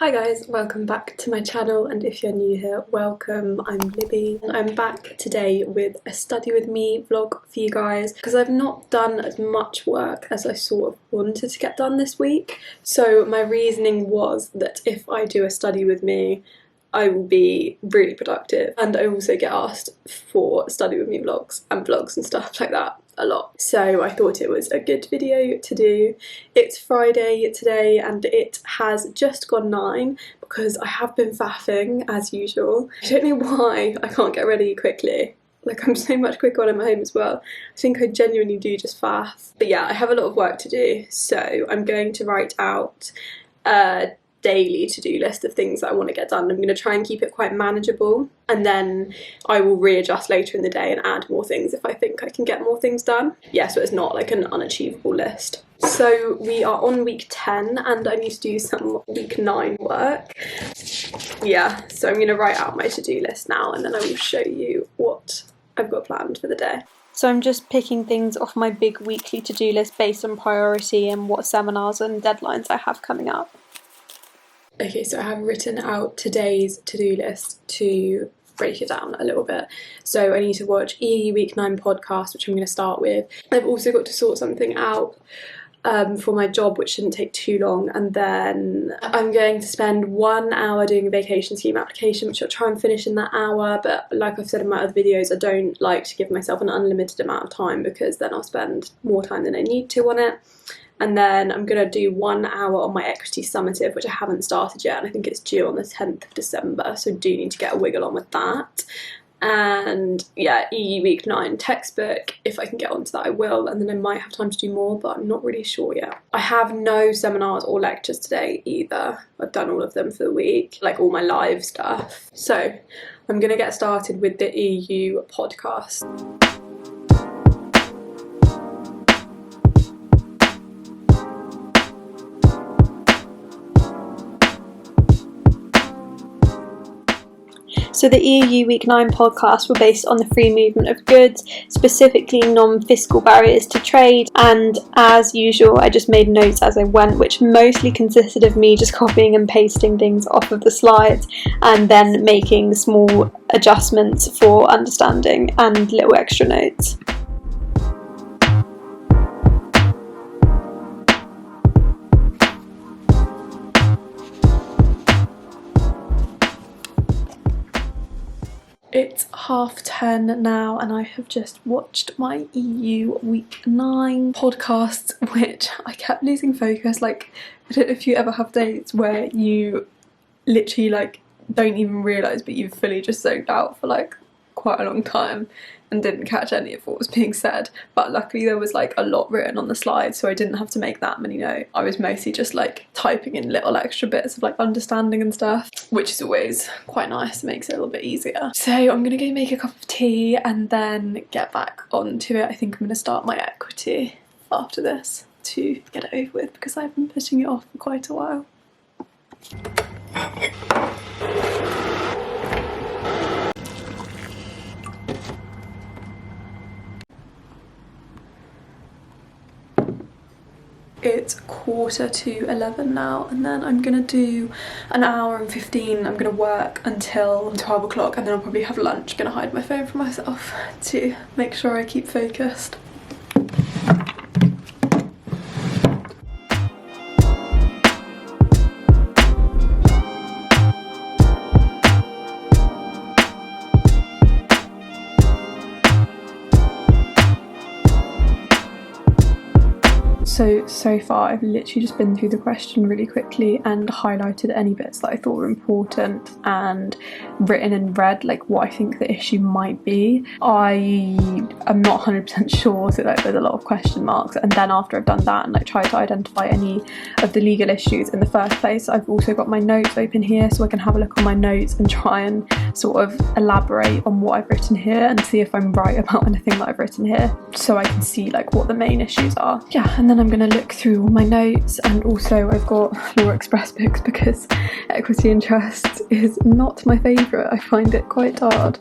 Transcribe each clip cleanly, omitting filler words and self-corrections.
Hi guys, welcome back to my channel, and if you're new here, welcome. I'm Libbie and I'm back today with a study with me vlog for you guys because I've not done as much work as I sort of wanted to get done this week. So my reasoning was that if I do a study with me, I will be really productive, and I also get asked for study with me vlogs and stuff like that a lot. So I thought it was a good video to do. It's Friday today and it has just gone 9 because I have been faffing as usual. I don't know why I can't get ready quickly. Like, I'm so much quicker when I'm at home as well. I think I genuinely do just faff. But yeah, I have a lot of work to do, so I'm going to write out daily to-do list of things that I want to get done. I'm going to try and keep it quite manageable, and then I will readjust later in the day and add more things if I think I can get more things done. Yeah, so it's not like an unachievable list. So we are on week 10 and I need to do some week 9 work. Yeah, so I'm going to write out my to-do list now and then I will show you what I've got planned for the day. So I'm just picking things off my big weekly to-do list based on priority and what seminars and deadlines I have coming up. Okay, so I have written out today's to-do list to break it down a little bit. So I need to watch EU Week 9 podcast, which I'm going to start with. I've also got to sort something out for my job, which shouldn't take too long, and then I'm going to spend 1 hour doing a vacation scheme application, which I'll try and finish in that hour. But like I've said in my other videos, I don't like to give myself an unlimited amount of time because then I'll spend more time than I need to on it. And then I'm going to do 1 hour on my equity summative, which I haven't started yet, and I think it's due on the 10th of December, so do need to get a wiggle on with that. And yeah, EU Week 9 textbook, if I can get onto that I will, and then I might have time to do more, but I'm not really sure yet. I have no seminars or lectures today either. I've done all of them for the week, like all my live stuff. So I'm going to get started with the EU podcast. So the EU Week 9 podcasts were based on the free movement of goods, specifically non-fiscal barriers to trade, and as usual I just made notes as I went, which mostly consisted of me just copying and pasting things off of the slides and then making small adjustments for understanding and little extra notes. It's 10:30 now and I have just watched my EU Week 9 podcast, which I kept losing focus. Like, I don't know if you ever have days where you literally like don't even realise but you've fully just zoned out for like quite a long time and didn't catch any of what was being said. But luckily there was like a lot written on the slides, so I didn't have to make that many notes. I was mostly just like typing in little extra bits of like understanding and stuff, which is always quite nice. It makes it a little bit easier. So I'm gonna go make a cup of tea and then get back onto it. I think I'm gonna start my equity after this to get it over with because I've been putting it off for quite a while. It's 11:15 now, and then I'm gonna do an hour and 15. I'm gonna work until 12 o'clock and then I'll probably have lunch. Gonna hide my phone from myself to make sure I keep focused. So far I've literally just been through the question really quickly and highlighted any bits that I thought were important and written in red like what I think the issue might be. I am not 100% sure, so like there's a lot of question marks, and then after I've done that and like tried to identify any of the legal issues in the first place, I've also got my notes open here so I can have a look on my notes and try and sort of elaborate on what I've written here and see if I'm right about anything that I've written here, so I can see like what the main issues are. Yeah, and then I'm going to look through all my notes, and also I've got Law Express books because equity and trust is not my favourite. I find it quite hard.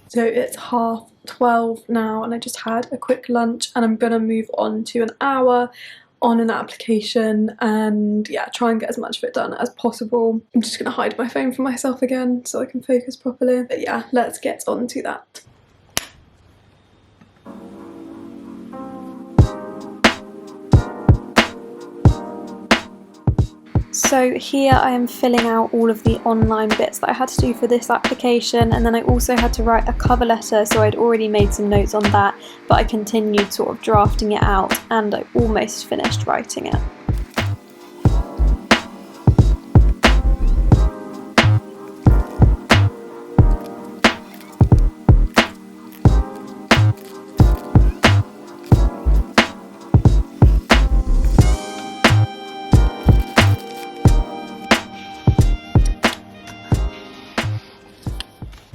So it's 12:30 now and I just had a quick lunch and I'm gonna move on to an hour on an application and yeah, try and get as much of it done as possible. I'm just gonna hide my phone from myself again so I can focus properly. But yeah, let's get on to that. So here I am filling out all of the online bits that I had to do for this application, and then I also had to write a cover letter, so I'd already made some notes on that, but I continued sort of drafting it out and I almost finished writing it.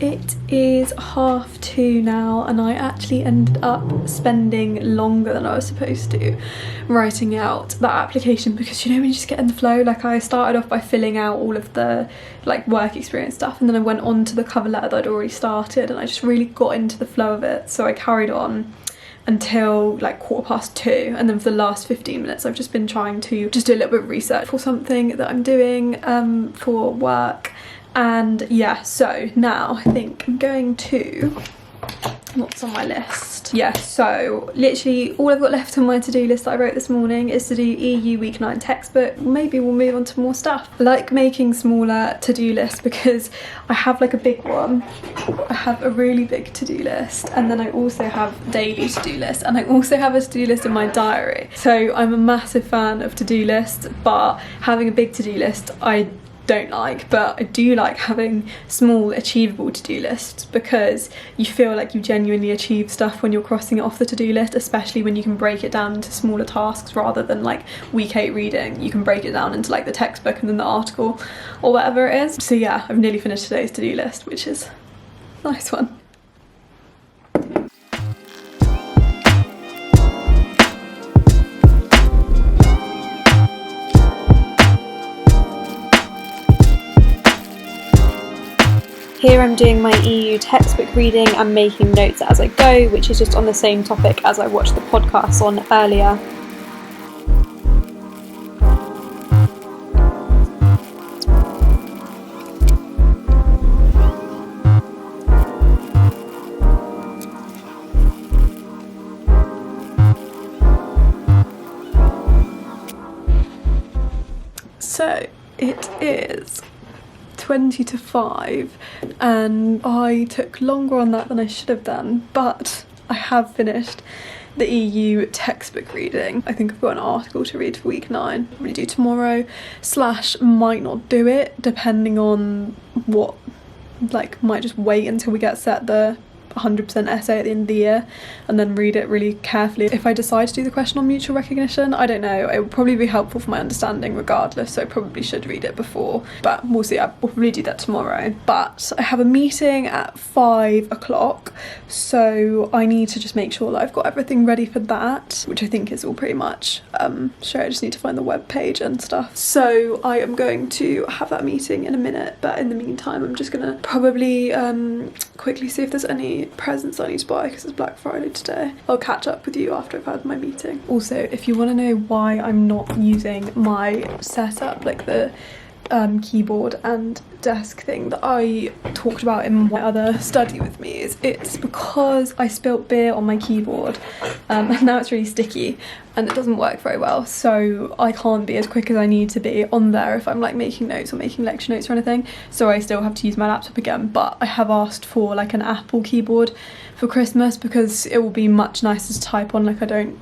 It is 2:30 now and I actually ended up spending longer than I was supposed to writing out that application, because you know when you just get in the flow, like I started off by filling out all of the like work experience stuff and then I went on to the cover letter that I'd already started and I just really got into the flow of it, so I carried on until like 2:15, and then for the last 15 minutes I've just been trying to just do a little bit of research for something that I'm doing for work. And yeah, so now I think I'm going to, what's on my list? Yeah, so literally all I've got left on my to-do list that I wrote this morning is to do EU Week 9 textbook. Maybe we'll move on to more stuff. I like making smaller to-do lists because I have like a big one. I have a really big to-do list, and then I also have daily to-do lists, and I also have a to-do list in my diary. So I'm a massive fan of to-do lists, but having a big to-do list I don't like, but I do like having small achievable to-do lists because you feel like you genuinely achieve stuff when you're crossing it off the to-do list, especially when you can break it down into smaller tasks rather than like week 8 reading. You can break it down into like the textbook and then the article or whatever it is. So yeah, I've nearly finished today's to-do list, which is a nice one. Here I'm doing my EU textbook reading and making notes as I go, which is just on the same topic as I watched the podcast on earlier. So it is 20 to 5 and I took longer on that than I should have done, but I have finished the EU textbook reading. I think I've got an article to read for week 9. I'll really do tomorrow / might not do it depending on what, like might just wait until we get set the 100% essay at the end of the year and then read it really carefully. If I decide to do the question on mutual recognition, I don't know, it will probably be helpful for my understanding regardless, so I probably should read it before, but we'll see. I'll probably do that tomorrow. But I have a meeting at 5 o'clock, so I need to just make sure that I've got everything ready for that, which I think is all pretty much sure. I just need to find the web page and stuff. So I am going to have that meeting in a minute, but in the meantime I'm just gonna probably quickly see if there's any presents I need to buy because it's Black Friday today. I'll catch up with you after I've had my meeting. Also, if you want to know why I'm not using my setup, like the keyboard and desk thing that I talked about in my other study with me, it's because I spilt beer on my keyboard and now it's really sticky and it doesn't work very well, so I can't be as quick as I need to be on there if I'm like making notes or making lecture notes or anything, so I still have to use my laptop again. But I have asked for like an Apple keyboard for Christmas because it will be much nicer to type on. Like I don't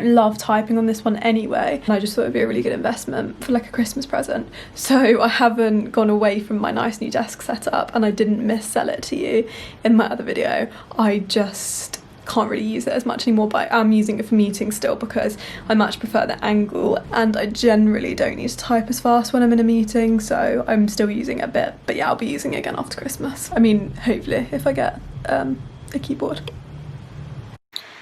love typing on this one anyway, and I just thought it'd be a really good investment for like a Christmas present. So I haven't gone away from my nice new desk setup, and I didn't miss-sell it to you in my other video. I just can't really use it as much anymore, but I am using it for meetings still because I much prefer the angle, and I generally don't need to type as fast when I'm in a meeting, so I'm still using it a bit. But yeah, I'll be using it again after Christmas. I mean, hopefully, if I get a keyboard.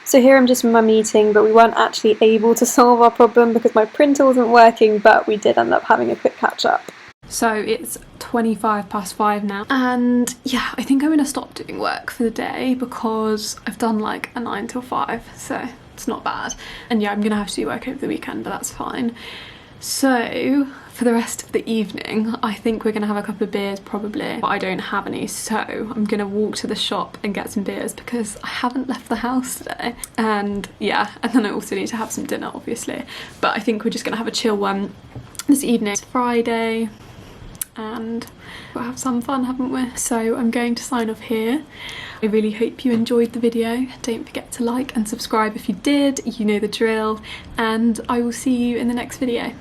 So here I'm just in my meeting, but we weren't actually able to solve our problem because my printer wasn't working, but we did end up having a quick catch up. So it's 5:25 now, and yeah, I think I'm gonna stop doing work for the day because I've done like a 9 till 5, so it's not bad. And yeah, I'm gonna have to do work over the weekend, but that's fine. So for the rest of the evening, I think we're gonna have a couple of beers probably, but I don't have any, so I'm gonna walk to the shop and get some beers because I haven't left the house today. And yeah, and then I also need to have some dinner obviously, but I think we're just gonna have a chill one this evening. It's Friday and we'll have some fun, haven't we? So I'm going to sign off here. I really hope you enjoyed the video. Don't forget to like and subscribe if you did, you know the drill, and I will see you in the next video.